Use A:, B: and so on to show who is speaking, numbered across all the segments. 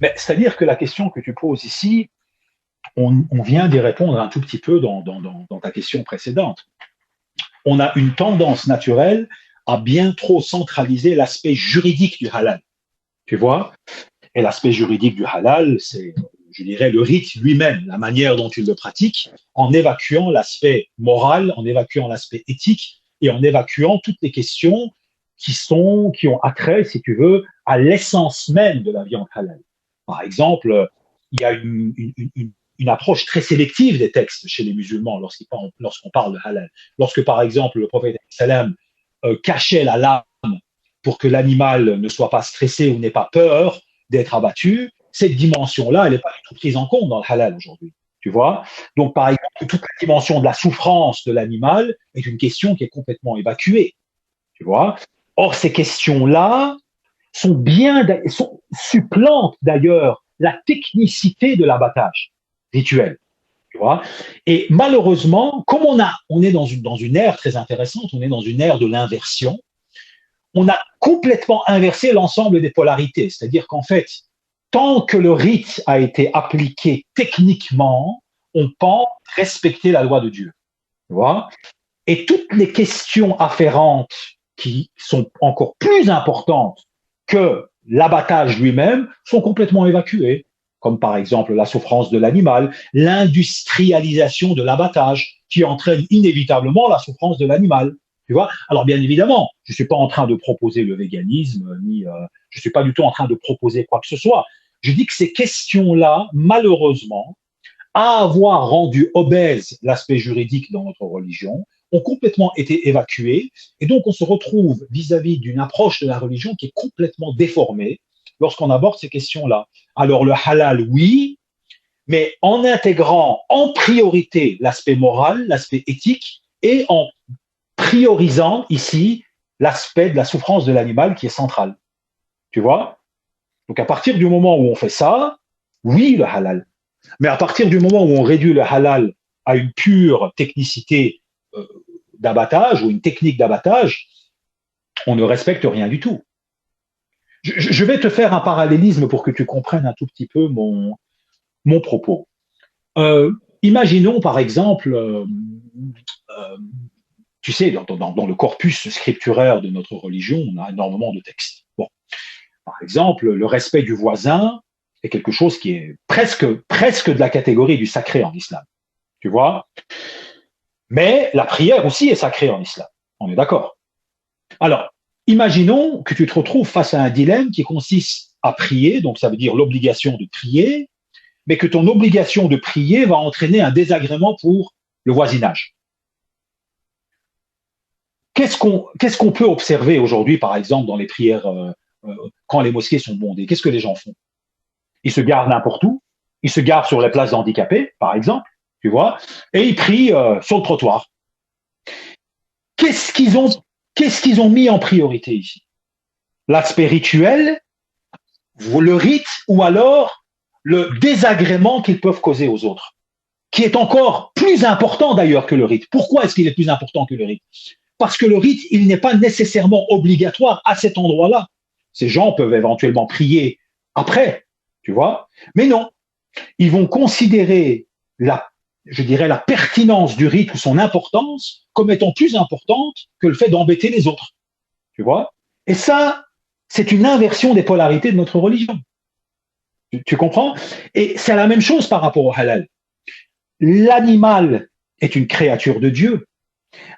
A: Mais c'est-à-dire que la question que tu poses ici, on vient d'y répondre un tout petit peu dans ta question précédente. On a une tendance naturelle à bien trop centraliser l'aspect juridique du halal. Tu vois? Et l'aspect juridique du halal, c'est, je dirais, le rite lui-même, la manière dont il le pratique, en évacuant l'aspect moral, en évacuant l'aspect éthique et en évacuant toutes les questions qui ont attrait, si tu veux, à l'essence même de la viande halal. Par exemple, il y a une approche très sélective des textes chez les musulmans lorsqu'on parle de halal. Lorsque, par exemple, le prophète sallam cachait la lame pour que l'animal ne soit pas stressé ou n'ait pas peur d'être abattu, cette dimension-là, elle n'est pas du tout prise en compte dans le halal aujourd'hui. Tu vois? Donc, par exemple, toute la dimension de la souffrance de l'animal est une question qui est complètement évacuée. Tu vois? Or, ces questions-là supplantent d'ailleurs la technicité de l'abattage rituel. Tu vois? Et malheureusement, comme on est dans une ère très intéressante, on est dans une ère de l'inversion, on a complètement inversé l'ensemble des polarités. C'est-à-dire qu'en fait, tant que le rite a été appliqué techniquement, on pense respecter la loi de Dieu. Tu vois? Et toutes les questions afférentes qui sont encore plus importantes que l'abattage lui-même sont complètement évacuées, comme par exemple la souffrance de l'animal, l'industrialisation de l'abattage qui entraîne inévitablement la souffrance de l'animal. Tu vois? Alors bien évidemment, je ne suis pas en train de proposer le véganisme, ni je ne suis pas du tout en train de proposer quoi que ce soit. Je dis que ces questions-là, malheureusement, à avoir rendu obèse l'aspect juridique dans notre religion, ont complètement été évacuées. Et donc, on se retrouve vis-à-vis d'une approche de la religion qui est complètement déformée lorsqu'on aborde ces questions-là. Alors, le halal, oui, mais en intégrant en priorité l'aspect moral, l'aspect éthique, et en priorisant ici l'aspect de la souffrance de l'animal qui est central. Tu vois? Donc, à partir du moment où on fait ça, oui, le halal. Mais à partir du moment où on réduit le halal à une pure technicité euh, d'abattage ou une technique d'abattage, on ne respecte rien du tout. Je vais te faire un parallélisme pour que tu comprennes un tout petit peu mon propos. Imaginons par exemple, tu sais, dans le corpus scripturaire de notre religion, on a énormément de textes. Bon, par exemple, le respect du voisin est quelque chose qui est presque de la catégorie du sacré en islam. Tu vois? Mais la prière aussi est sacrée en islam. On est d'accord? Alors, imaginons que tu te retrouves face à un dilemme qui consiste à prier, donc ça veut dire l'obligation de prier, mais que ton obligation de prier va entraîner un désagrément pour le voisinage. Qu'est-ce qu'on peut observer aujourd'hui, par exemple, dans les prières, quand les mosquées sont bondées? Qu'est-ce que les gens font? Ils se garent n'importe où, ils se garent sur les places handicapées, par exemple, tu vois, et ils prient sur le trottoir. Qu'est-ce qu'ils ont, qu'est-ce qu'ils ont mis en priorité ici? L'aspect rituel, le rite, ou alors le désagrément qu'ils peuvent causer aux autres, qui est encore plus important d'ailleurs que le rite. Pourquoi est-ce qu'il est plus important que le rite? Parce que le rite, il n'est pas nécessairement obligatoire à cet endroit-là. Ces gens peuvent éventuellement prier après, tu vois, mais non, ils vont considérer je dirais, la pertinence du rite ou son importance comme étant plus importante que le fait d'embêter les autres. Tu vois? Et ça, c'est une inversion des polarités de notre religion. Tu comprends? Et c'est la même chose par rapport au halal. L'animal est une créature de Dieu.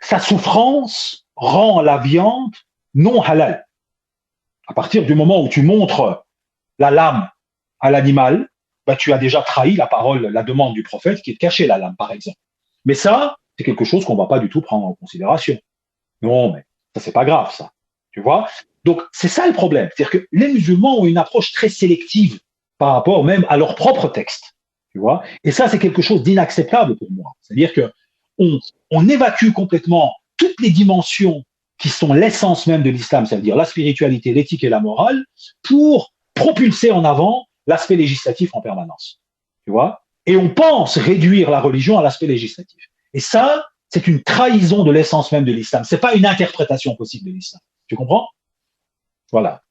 A: Sa souffrance rend la viande non halal. À partir du moment où tu montres la lame à l'animal, bah, tu as déjà trahi la parole, la demande du prophète qui est de cacher la lame, par exemple. Mais ça, c'est quelque chose qu'on ne va pas du tout prendre en considération. Non, mais ça, c'est pas grave, ça. Tu vois? Donc, c'est ça le problème. C'est-à-dire que les musulmans ont une approche très sélective par rapport même à leur propre texte. Tu vois? Et ça, c'est quelque chose d'inacceptable pour moi. C'est-à-dire que on évacue complètement toutes les dimensions qui sont l'essence même de l'islam, c'est-à-dire la spiritualité, l'éthique et la morale, pour propulser en avant l'aspect législatif en permanence. Tu vois? Et on pense réduire la religion à l'aspect législatif. Et ça, c'est une trahison de l'essence même de l'islam. C'est pas une interprétation possible de l'islam. Tu comprends? Voilà.